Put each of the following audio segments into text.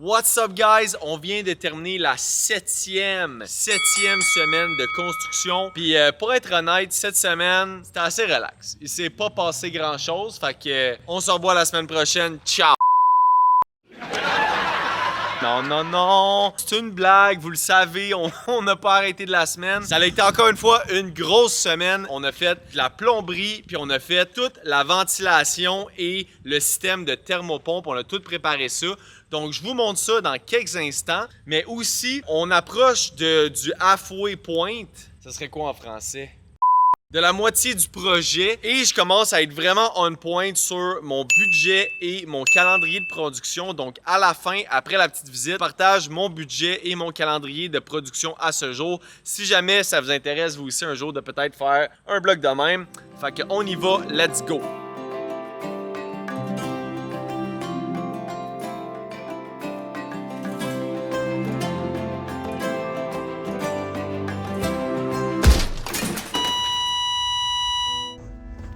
What's up guys? On vient de terminer la septième semaine de construction. Puis pour être honnête, cette semaine, c'était assez relax. Il s'est pas passé grand chose. Fait que on se revoit la semaine prochaine. Ciao! Non. C'est une blague, vous le savez, on n'a pas arrêté de la semaine. Ça a été encore une fois une grosse semaine. On a fait de la plomberie, puis on a fait toute la ventilation et le système de thermopompe. On a tout préparé ça. Donc, je vous montre ça dans quelques instants. Mais aussi, on approche du halfway point. Ça serait quoi en français? De la moitié du projet et je commence à être vraiment on point sur mon budget et mon calendrier de production. Donc à la fin, après la petite visite, je partage mon budget et mon calendrier de production à ce jour. Si jamais ça vous intéresse vous aussi un jour de peut-être faire un bloc de même, fait que on y va, let's go!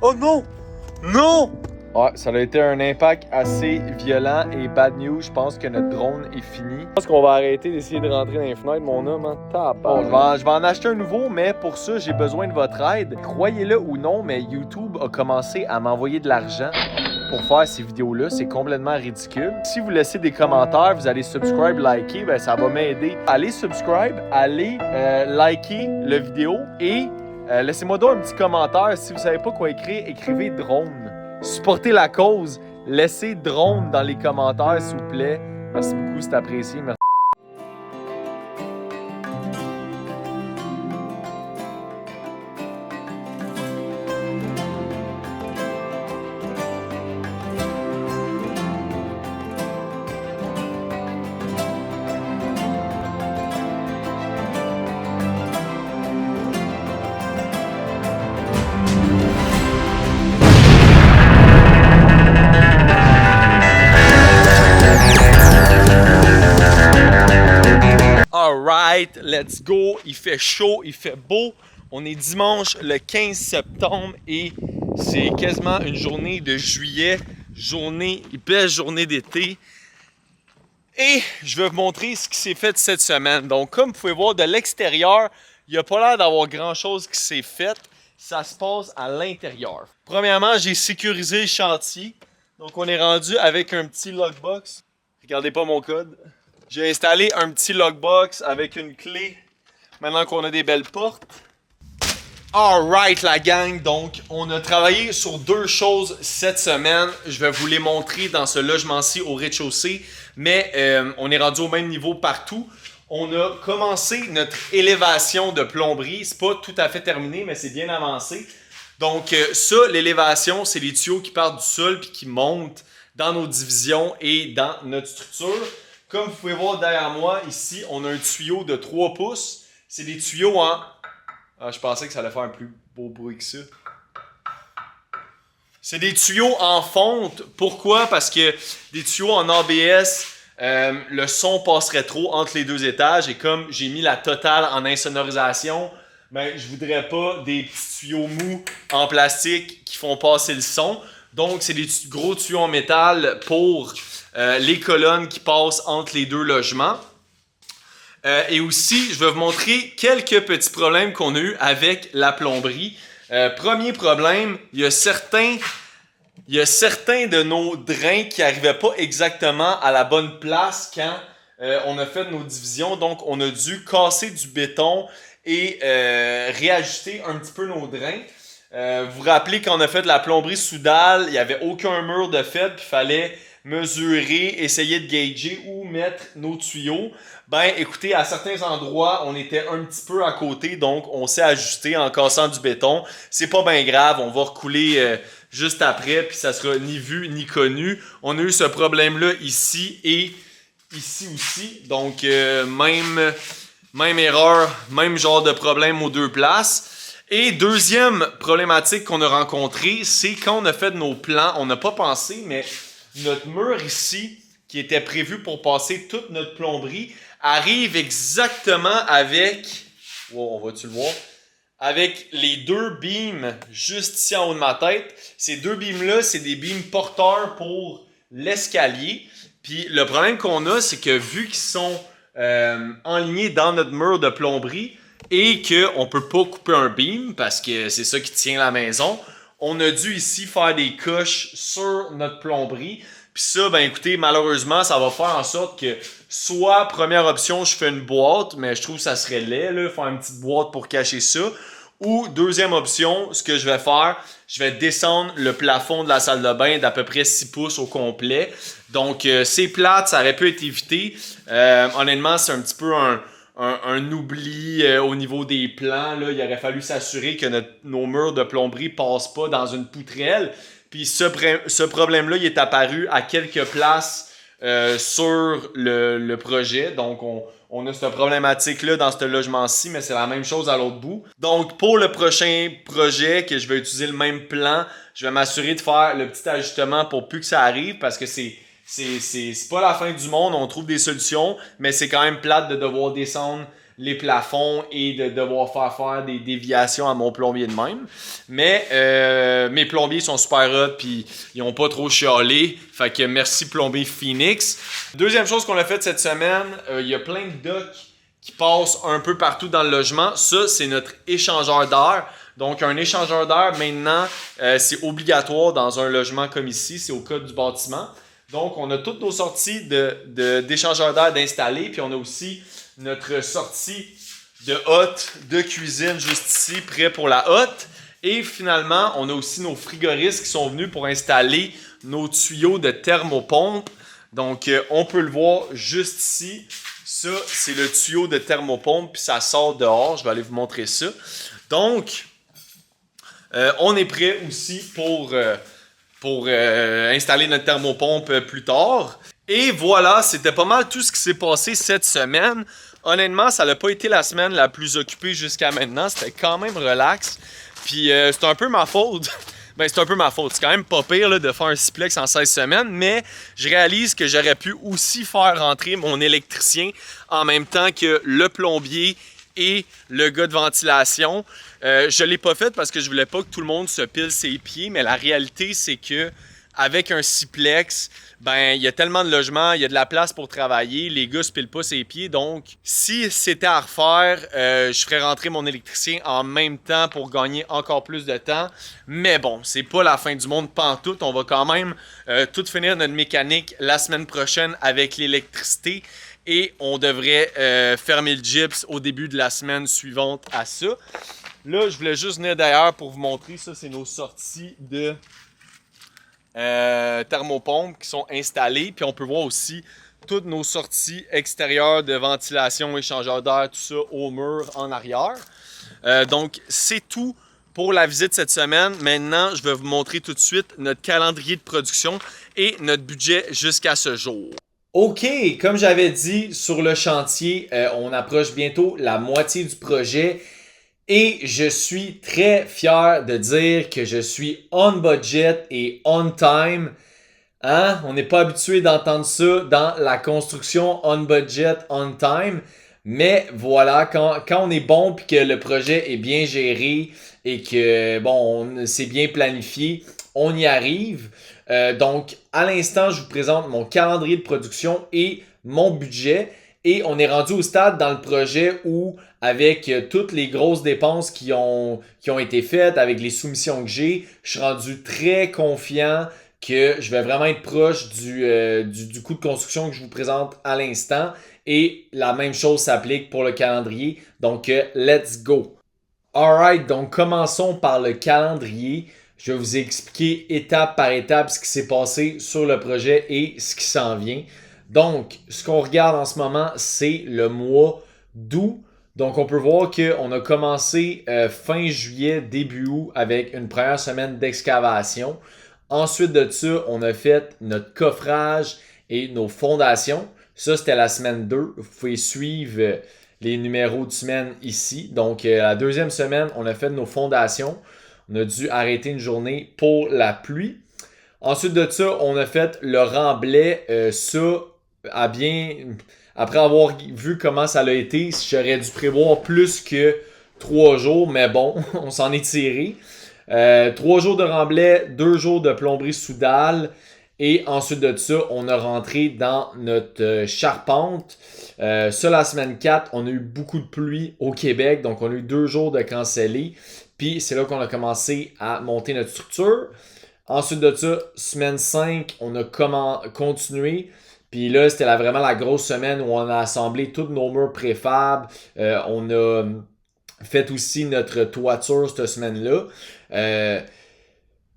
Oh non! Non! Ouais, ça a été un impact assez violent et bad news. Je pense que notre drone est fini. Je pense qu'on va arrêter d'essayer de rentrer dans les fenêtres, mon homme. Hein? Bon, je vais en acheter un nouveau, mais pour ça, j'ai besoin de votre aide. Croyez-le ou non, mais YouTube a commencé à m'envoyer de l'argent pour faire ces vidéos-là. C'est complètement ridicule. Si vous laissez des commentaires, vous allez subscribe, liker, ben ça va m'aider. Allez subscribe, allez liker la vidéo et laissez-moi donc un petit commentaire. Si vous savez pas quoi écrire, écrivez drone. Supportez la cause. Laissez drone dans les commentaires, s'il vous plaît. Merci beaucoup, c'est apprécié. Merci. Alright, let's go. Il fait chaud, il fait beau. On est dimanche le 15 septembre et c'est quasiment une journée de juillet. Belle journée d'été. Et je vais vous montrer ce qui s'est fait cette semaine. Donc, comme vous pouvez voir de l'extérieur, il n'y a pas l'air d'avoir grand chose qui s'est fait. Ça se passe à l'intérieur. Premièrement, j'ai sécurisé le chantier. Donc, on est rendu avec un petit lockbox. Regardez pas mon code. J'ai installé un petit lockbox avec une clé maintenant qu'on a des belles portes. Alright la gang, donc on a travaillé sur deux choses cette semaine. Je vais vous les montrer dans ce logement-ci au rez-de-chaussée, mais on est rendu au même niveau partout. On a commencé notre élévation de plomberie. C'est pas tout à fait terminé, mais c'est bien avancé. Donc ça, l'élévation, c'est les tuyaux qui partent du sol puis qui montent dans nos divisions et dans notre structure. Comme vous pouvez voir derrière moi, ici, on a un tuyau de 3 pouces. C'est des tuyaux en... Ah, je pensais que ça allait faire un plus beau bruit que ça. C'est des tuyaux en fonte. Pourquoi? Parce que des tuyaux en ABS, le son passerait trop entre les deux étages. Et comme j'ai mis la totale en insonorisation, ben, je voudrais pas des petits tuyaux mous en plastique qui font passer le son. Donc, c'est des gros tuyaux en métal pour... les colonnes qui passent entre les deux logements. Et aussi, je vais vous montrer quelques petits problèmes qu'on a eu avec la plomberie. Premier problème, il y a certains de nos drains qui n'arrivaient pas exactement à la bonne place quand on a fait nos divisions. Donc, on a dû casser du béton et réajuster un petit peu nos drains. Vous vous rappelez quand on a fait de la plomberie sous dalle, il n'y avait aucun mur de fait, puis il fallait mesurer, essayer de gager où mettre nos tuyaux. Ben écoutez, à certains endroits, on était un petit peu à côté, donc on s'est ajusté en cassant du béton. C'est pas bien grave, on va recouler juste après, puis ça sera ni vu ni connu. On a eu ce problème-là ici et ici aussi, donc même erreur, même genre de problème aux deux places. Et deuxième problématique qu'on a rencontrée, c'est quand on a fait nos plans, on n'a pas pensé, mais notre mur ici, qui était prévu pour passer toute notre plomberie, arrive exactement avec... Wow, on va-tu le voir? Avec les deux beams juste ici en haut de ma tête. Ces deux beams-là, c'est des beams porteurs pour l'escalier. Puis le problème qu'on a, c'est que vu qu'ils sont enlignés dans notre mur de plomberie et qu'on ne peut pas couper un beam parce que c'est ça qui tient la maison, on a dû ici faire des couches sur notre plomberie. Puis ça, ben écoutez, malheureusement, ça va faire en sorte que soit, première option, je fais une boîte, mais je trouve que ça serait laid, là, faire une petite boîte pour cacher ça. Ou deuxième option, ce que je vais faire, je vais descendre le plafond de la salle de bain d'à peu près 6 pouces au complet. Donc, c'est plate, ça aurait pu être évité. Honnêtement, c'est un petit peu un oubli au niveau des plans. Là. Il aurait fallu s'assurer que nos murs de plomberie ne passent pas dans une poutrelle. Puis ce problème-là, il est apparu à quelques places sur le projet. Donc, on a cette problématique-là dans ce logement-ci, mais c'est la même chose à l'autre bout. Donc, pour le prochain projet, que je vais utiliser le même plan, je vais m'assurer de faire le petit ajustement pour plus que ça arrive parce que c'est pas la fin du monde, on trouve des solutions, mais c'est quand même plate de devoir descendre les plafonds et de devoir faire des déviations à mon plombier de même. Mais mes plombiers sont super hot puis ils ont pas trop chialé. Fait que merci plombier Phoenix. Deuxième chose qu'on a fait cette semaine, il y a plein de docks qui passent un peu partout dans le logement. Ça, c'est notre échangeur d'air. Donc, un échangeur d'air, maintenant, c'est obligatoire dans un logement comme ici. C'est au code du bâtiment. Donc, on a toutes nos sorties d'échangeur d'air d'installer. Puis, on a aussi notre sortie de hotte de cuisine juste ici, prêt pour la hotte. Et finalement, on a aussi nos frigoristes qui sont venus pour installer nos tuyaux de thermopompe. Donc, on peut le voir juste ici. Ça, c'est le tuyau de thermopompe, puis ça sort dehors. Je vais aller vous montrer ça. Donc, on est prêt aussi pour installer notre thermopompe plus tard. Et voilà, c'était pas mal tout ce qui s'est passé cette semaine. Honnêtement, ça n'a pas été la semaine la plus occupée jusqu'à maintenant. C'était quand même relax. Puis c'est un peu ma faute. Ben, c'est un peu ma faute. C'est quand même pas pire là, de faire un siplex en 16 semaines, mais je réalise que j'aurais pu aussi faire rentrer mon électricien en même temps que le plombier et le gars de ventilation. Je l'ai pas fait parce que je voulais pas que tout le monde se pile ses pieds, mais la réalité, c'est que avec un siplex, ben il y a tellement de logements, il y a de la place pour travailler, les gars se pilent pas ses pieds, donc si c'était à refaire, je ferais rentrer mon électricien en même temps pour gagner encore plus de temps. Mais bon, c'est pas la fin du monde pantoute, on va quand même tout finir notre mécanique la semaine prochaine avec l'électricité et on devrait fermer le gyps au début de la semaine suivante à ça. Là, je voulais juste venir d'ailleurs pour vous montrer, ça c'est nos sorties de thermopompes qui sont installées. Puis on peut voir aussi toutes nos sorties extérieures de ventilation, échangeur d'air, tout ça au mur en arrière. Donc c'est tout pour la visite cette semaine. Maintenant, je vais vous montrer tout de suite notre calendrier de production et notre budget jusqu'à ce jour. OK, comme j'avais dit sur le chantier, on approche bientôt la moitié du projet. Et je suis très fier de dire que je suis on budget et on time. Hein? On n'est pas habitué d'entendre ça dans la construction on budget, on time. Mais voilà, quand on est bon et que le projet est bien géré et que bon, c'est bien planifié, on y arrive. Donc, à l'instant, je vous présente mon calendrier de production et mon budget. Et on est rendu au stade dans le projet où, avec toutes les grosses dépenses qui ont été faites, avec les soumissions que j'ai, je suis rendu très confiant que je vais vraiment être proche du coût de construction que je vous présente à l'instant. Et la même chose s'applique pour le calendrier. Donc, let's go! Alright, donc commençons par le calendrier. Je vais vous expliquer étape par étape ce qui s'est passé sur le projet et ce qui s'en vient. Donc, ce qu'on regarde en ce moment, c'est le mois d'août. Donc, on peut voir qu'on a commencé fin juillet, début août avec une première semaine d'excavation. Ensuite de ça, on a fait notre coffrage et nos fondations. Ça, c'était la semaine 2. Vous pouvez suivre les numéros de semaine ici. Donc, la deuxième semaine, on a fait nos fondations. On a dû arrêter une journée pour la pluie. Ensuite de ça, on a fait le remblai. Après avoir vu comment ça a été, j'aurais dû prévoir plus que 3 jours, mais bon, on s'en est tiré. 3 jours de remblai, 2 jours de plomberie sous dalle Et ensuite de ça, on a rentré dans notre charpente. Ça, la semaine 4, on a eu beaucoup de pluie au Québec. Donc, on a eu 2 jours de cancellés. Puis, c'est là qu'on a commencé à monter notre structure. Ensuite de ça, semaine 5, on a continué. Puis là, c'était vraiment la grosse semaine où on a assemblé tous nos murs préfab. On a fait aussi notre toiture cette semaine-là.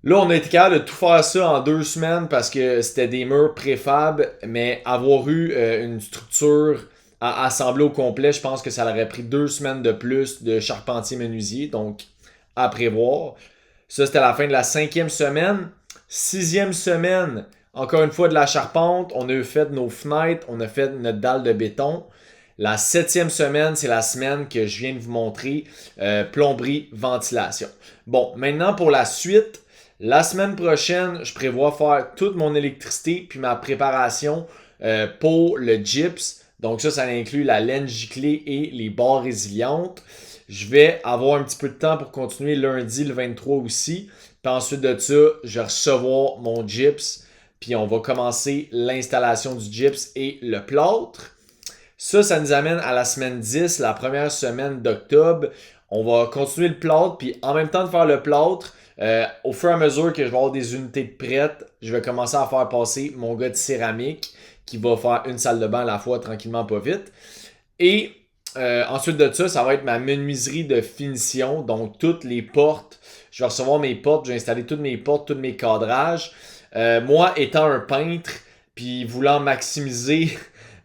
Là, on a été capable de tout faire ça en 2 semaines parce que c'était des murs préfab, mais avoir eu une structure à assembler au complet, je pense que ça aurait pris 2 semaines de plus de charpentier menuisier, donc à prévoir. Ça, c'était la fin de la 5e semaine. 6e semaine, encore une fois de la charpente, on a fait nos fenêtres, on a fait notre dalle de béton. La 7e semaine, c'est la semaine que je viens de vous montrer, plomberie, ventilation. Bon, maintenant pour la suite. La semaine prochaine, je prévois faire toute mon électricité puis ma préparation pour le gyps. Donc ça inclut la laine giclée et les barres résilientes. Je vais avoir un petit peu de temps pour continuer lundi le 23 aussi. Puis ensuite de ça, je vais recevoir mon gyps. Puis on va commencer l'installation du gyps et le plâtre. Ça nous amène à la semaine 10, la première semaine d'octobre. On va continuer le plâtre, puis en même temps de faire le plâtre, au fur et à mesure que je vais avoir des unités de prêtes, je vais commencer à faire passer mon gars de céramique qui va faire une salle de bain à la fois tranquillement, pas vite. Et ensuite de ça, ça va être ma menuiserie de finition, donc toutes les portes. Je vais recevoir mes portes, je vais installer toutes mes portes, tous mes cadrages. Moi, étant un peintre, puis voulant maximiser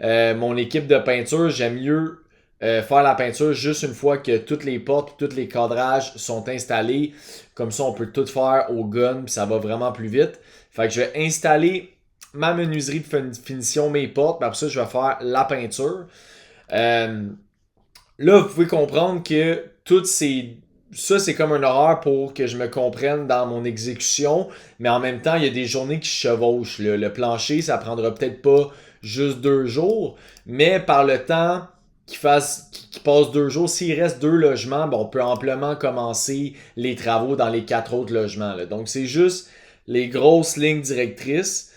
mon équipe de peinture, j'aime mieux faire la peinture juste une fois que toutes les portes, tous les cadrages sont installés. Comme ça, on peut tout faire au gun, puis ça va vraiment plus vite. Fait que je vais installer ma menuiserie de finition, mes portes, puis après ça, je vais faire la peinture. Là, vous pouvez comprendre que ça, c'est comme un horaire pour que je me comprenne dans mon exécution, mais en même temps, il y a des journées qui chevauchent. Là. Le plancher, ça prendra peut-être pas juste 2 jours, mais par le temps qu'il passe 2 jours, s'il reste 2 logements, ben, on peut amplement commencer les travaux dans les 4 autres logements. Là. Donc, c'est juste les grosses lignes directrices.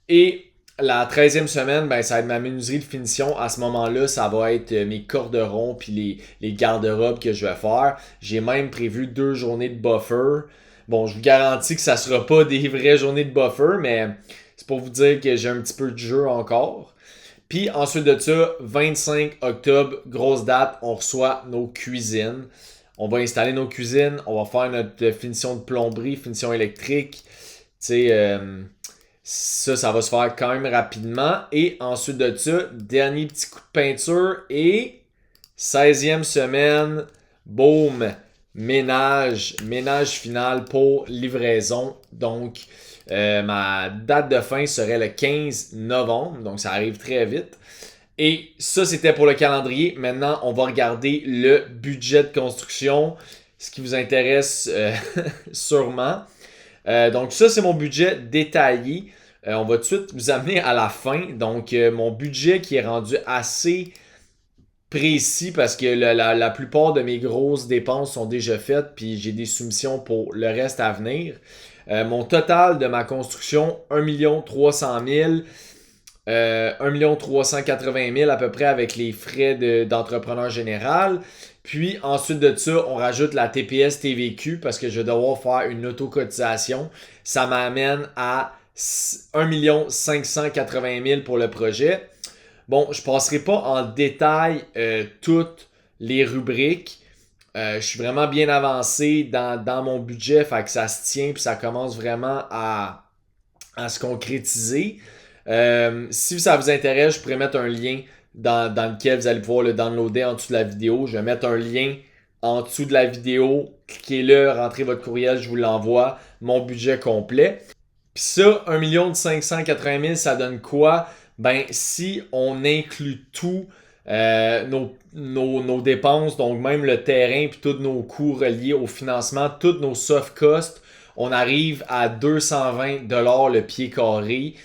Et la 13e semaine, ben, ça va être ma menuiserie de finition. À ce moment-là, ça va être mes corderons puis les garde-robes que je vais faire. J'ai même prévu 2 journées de buffer. Bon, je vous garantis que ça sera pas des vraies journées de buffer, mais c'est pour vous dire que j'ai un petit peu de jeu encore. Puis ensuite de ça, 25 octobre, grosse date, on reçoit nos cuisines. On va installer nos cuisines, on va faire notre finition de plomberie, finition électrique. Tu sais, ça va se faire quand même rapidement. Et ensuite de ça, dernier petit coup de peinture et 16e semaine, boum, ménage final pour livraison. Donc, ma date de fin serait le 15 novembre, donc ça arrive très vite. Et ça, c'était pour le calendrier. Maintenant, on va regarder le budget de construction, ce qui vous intéresse sûrement. Donc ça, c'est mon budget détaillé. On va tout de suite vous amener à la fin. Donc, mon budget qui est rendu assez précis parce que la plupart de mes grosses dépenses sont déjà faites, puis j'ai des soumissions pour le reste à venir. Mon total de ma construction, 1 300 000, 1 380 000 à peu près avec les frais d'entrepreneur général. Puis ensuite de ça, on rajoute la TPS TVQ parce que je vais devoir faire une autocotisation. Ça m'amène à 1 580 000 pour le projet. Bon, je ne passerai pas en détail toutes les rubriques. Je suis vraiment bien avancé dans mon budget, fait que ça se tient puis ça commence vraiment à se concrétiser. Si ça vous intéresse, je pourrais mettre un lien dans lequel vous allez pouvoir le downloader en dessous de la vidéo. Je vais mettre un lien en dessous de la vidéo. Cliquez là, rentrez votre courriel, je vous l'envoie. Mon budget complet. Puis ça, 1 580 000, ça donne quoi? Ben, si on inclut tout, nos dépenses, donc même le terrain puis tous nos coûts reliés au financement, tous nos soft costs, on arrive à 220$ le pied carré.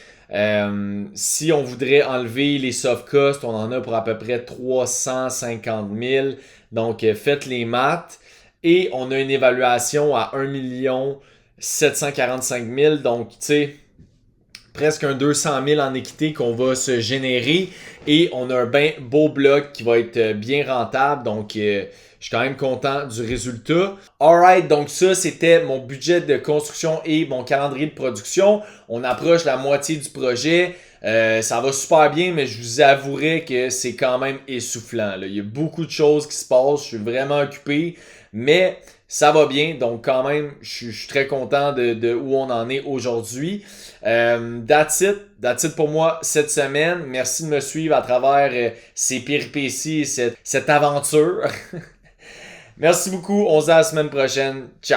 Si on voudrait enlever les soft costs, on en a pour à peu près 350 000. Donc, faites les maths. Et on a une évaluation à 1 745 000. Donc, tu sais, presque un 200 000 en équité qu'on va se générer et on a un bien beau bloc qui va être bien rentable. Donc, je suis quand même content du résultat. Alright, donc ça, c'était mon budget de construction et mon calendrier de production. On approche la moitié du projet. Ça va super bien, mais je vous avouerai que c'est quand même essoufflant, là. Il y a beaucoup de choses qui se passent. Je suis vraiment occupé, mais ça va bien. Donc, quand même, je suis très content de où on en est aujourd'hui. That's it. That's it pour moi cette semaine. Merci de me suivre à travers ces péripéties et cette aventure. Merci beaucoup. On se dit à la semaine prochaine. Ciao.